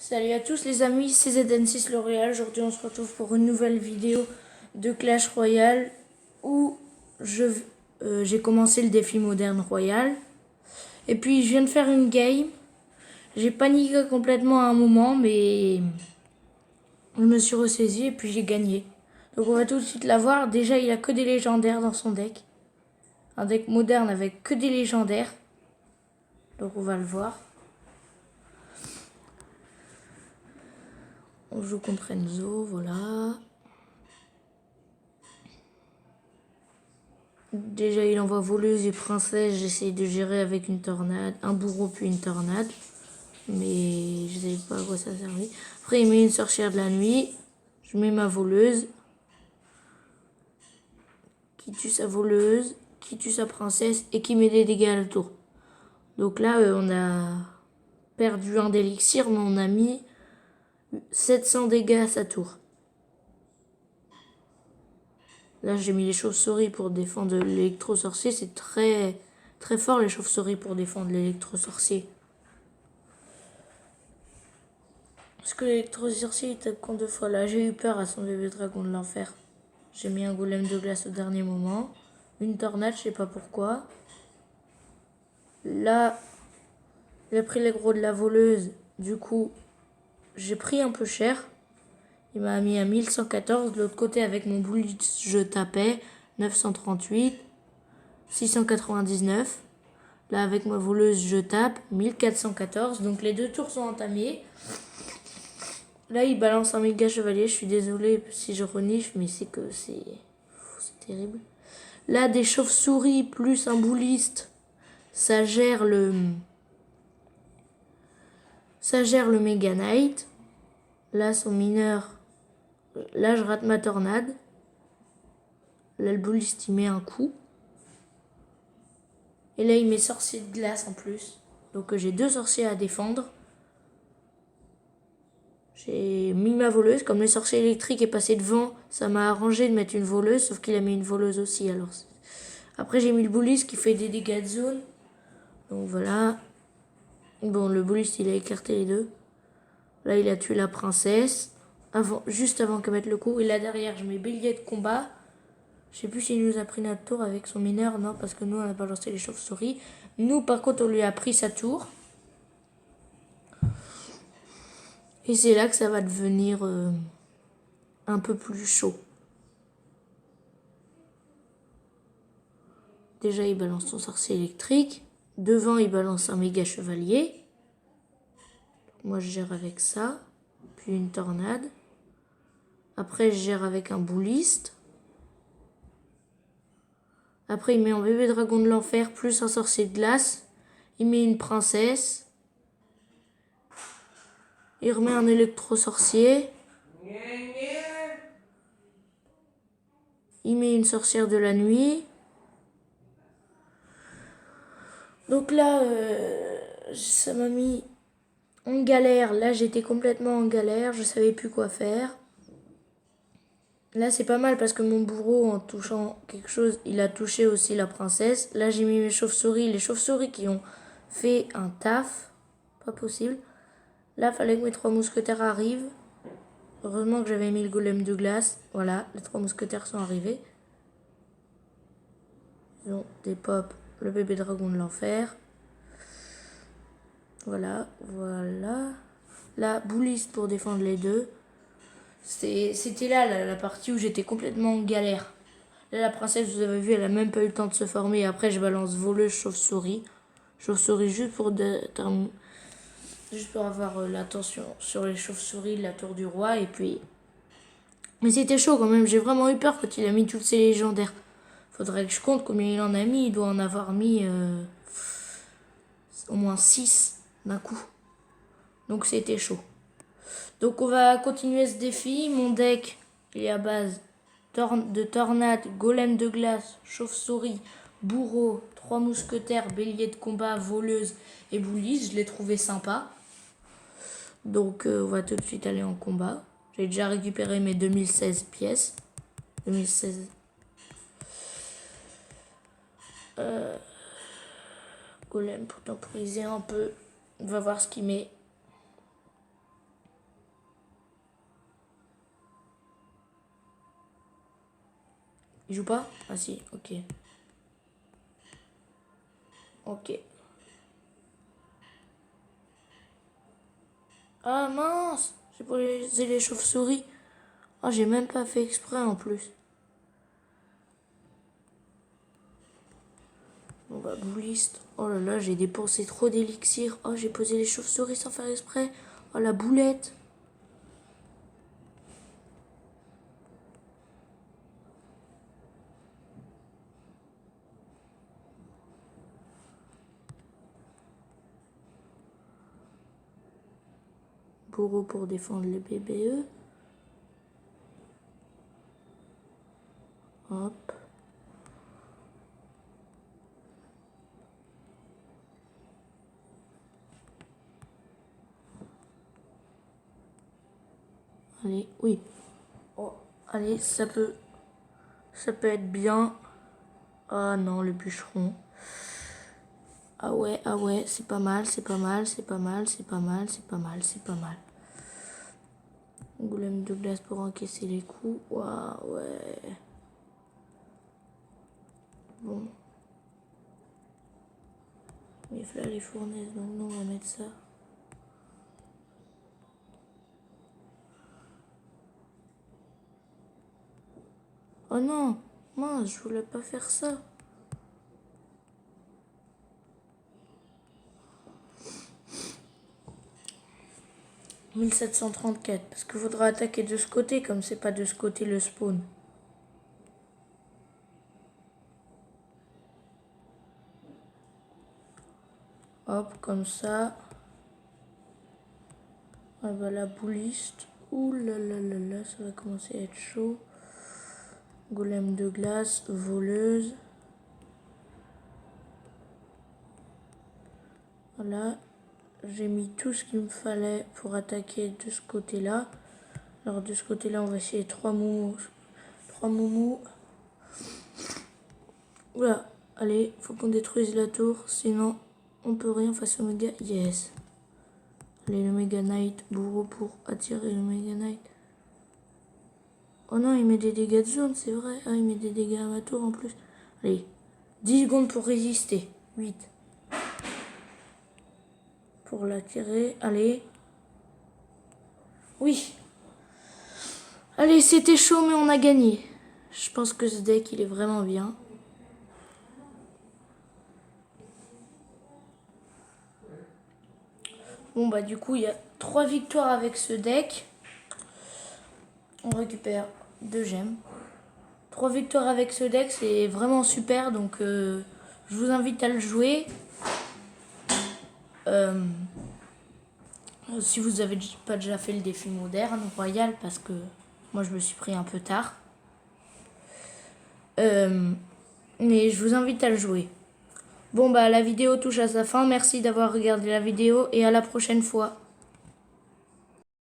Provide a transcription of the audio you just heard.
Salut à tous les amis, c'est ZN6 L'Oréal. Aujourd'hui on se retrouve pour une nouvelle vidéo de Clash Royale où j'ai commencé le défi moderne royal. Et puis je viens de faire une game. J'ai paniqué complètement à un moment mais je me suis ressaisi et puis j'ai gagné. Donc on va tout de suite la voir. Déjà il a que des légendaires dans son deck. Un deck moderne avec que des légendaires. Donc on va le voir. On joue contre Enzo, voilà. Déjà, il envoie voleuse et princesse. J'essaye de gérer avec une tornade, un bourreau puis une tornade. Mais je ne sais pas à quoi ça servait. Après, il met une sorcière de la nuit. Je mets ma voleuse. Qui tue sa voleuse, qui tue sa princesse et qui met des dégâts à la tour. Donc là, on a perdu un d'élixir, mais on a mis 700 dégâts à sa tour. Là, j'ai mis les chauves-souris pour défendre l'électro-sorcier. C'est très, très fort, les chauves-souris, pour défendre l'électro-sorcier. Parce que l'électro-sorcier, il tape qu'en 2 fois. Là, j'ai eu peur à son bébé dragon de l'enfer. J'ai mis un golem de glace au dernier moment. Une tornade, je sais pas pourquoi. Là, j'ai pris les gros de la voleuse. Du coup, j'ai pris un peu cher. Il m'a mis à 1114. De l'autre côté, avec mon blitz, je tapais 938, 699. Là, avec ma voleuse, je tape 1414. Donc, les 2 tours sont entamés. Là, il balance un méga chevalier. Je suis désolée si je renifle, mais c'est que c'est terrible. Là, des chauves-souris plus un bouliste. Ça gère le Mega Knight. Là, son mineur. Là, je rate ma tornade. Là, le bouliste, il met un coup. Et là, il met sorcier de glace en plus. Donc, j'ai 2 sorciers à défendre. J'ai mis ma voleuse. Comme le sorcier électrique est passé devant, ça m'a arrangé de mettre une voleuse. Sauf qu'il a mis une voleuse aussi. Alors, après, j'ai mis le bouliste qui fait des dégâts de zone. Donc, voilà. Bon, le bouliste, il a écarté les 2. Là, il a tué la princesse. Juste avant qu'elle mette le coup. Et là, derrière, je mets bélier de combat. Je sais plus s'il nous a pris notre tour avec son mineur. Non, parce que nous, on n'a pas lancé les chauves-souris. Nous, par contre, on lui a pris sa tour. Et c'est là que ça va devenir un peu plus chaud. Déjà, il balance son sorcier électrique. Devant, il balance un méga chevalier. Moi, je gère avec ça. Puis une tornade. Après, je gère avec un bouliste. Après, il met un bébé dragon de l'enfer plus un sorcier de glace. Il met une princesse. Il remet un électro-sorcier. Il met une sorcière de la nuit. Donc là, ça m'a mis en galère. Là, j'étais complètement en galère. Je savais plus quoi faire. Là, c'est pas mal parce que mon bourreau, en touchant quelque chose, il a touché aussi la princesse. Là, j'ai mis mes chauves-souris. Les chauves-souris qui ont fait un taf. Pas possible. Là, fallait que mes 3 mousquetaires arrivent. Heureusement que j'avais mis le golem de glace. Voilà, les 3 mousquetaires sont arrivés. Ils ont des pop, le bébé dragon de l'enfer. Voilà, voilà. Là, bouliste pour défendre les 2. C'était là, la partie où j'étais complètement en galère. Là, la princesse, vous avez vu, elle a même pas eu le temps de se former. Après, je balance voleuse, chauve-souris. Chauve-souris juste pour avoir l'attention sur les chauves-souris, la tour du roi. Et puis... Mais c'était chaud quand même. J'ai vraiment eu peur quand il a mis toutes ces légendaires. Faudrait que je compte combien il en a mis. Il doit en avoir mis au moins 6 d'un coup. Donc c'était chaud. Donc on va continuer ce défi. Mon deck est à base de tornade, golem de glace, chauve-souris, bourreau, 3 mousquetaires, bélier de combat, voleuse et boulise. Je l'ai trouvé sympa. Donc on va tout de suite aller en combat. J'ai déjà récupéré mes 2016 pièces. 2016. Golem pour temporiser un peu. On va voir ce qu'il met. Il joue pas? Ah si, ok. Ok. Ah mince! J'ai posé les chauves-souris. Ah, j'ai même pas fait exprès en plus. Bon bah, bouliste. Oh là là, j'ai dépensé trop d'élixir. Oh, j'ai posé les chauves-souris sans faire exprès. Oh, la boulette. Bourreau pour défendre les BBE. Hop. Allez, oui. Oh, allez, ça peut être bien. Ah non, le bûcheron. Ah ouais, c'est pas mal, c'est pas mal, c'est pas mal, c'est pas mal, c'est pas mal, c'est pas mal. Golem de glace pour encaisser les coups. Waouh, ouais. Bon. Il faut les fournaises, donc nous on va mettre ça. Oh non, mince, je voulais pas faire ça. « 1734, parce qu'il faudra attaquer de ce côté, comme c'est pas de ce côté le spawn. Hop, comme ça. Ah bah la bouliste. Ouh là là là là, ça va commencer à être chaud. Golem de glace, voleuse. Voilà. J'ai mis tout ce qu'il me fallait pour attaquer de ce côté-là. Alors de ce côté-là, on va essayer 3 moumous. 3 moumous. Oula, allez, faut qu'on détruise la tour, sinon on peut rien face au méga. Yes. Allez, le méga knight, bourreau pour attirer le méga knight. Oh non, il met des dégâts de zone, c'est vrai. Ah, il met des dégâts à ma tour en plus. Allez, 10 secondes pour résister. 8. Pour l'attirer, allez. Oui. Allez, c'était chaud, mais on a gagné. Je pense que ce deck, il est vraiment bien. Bon, bah du coup, il y a 3 victoires avec ce deck. On récupère 2 gemmes. 3 victoires avec ce deck, c'est vraiment super. Donc, je vous invite à le jouer. Si vous n'avez pas déjà fait le défi moderne royal, parce que moi, je me suis pris un peu tard. Mais je vous invite à le jouer. Bon, bah la vidéo touche à sa fin. Merci d'avoir regardé la vidéo et à la prochaine fois.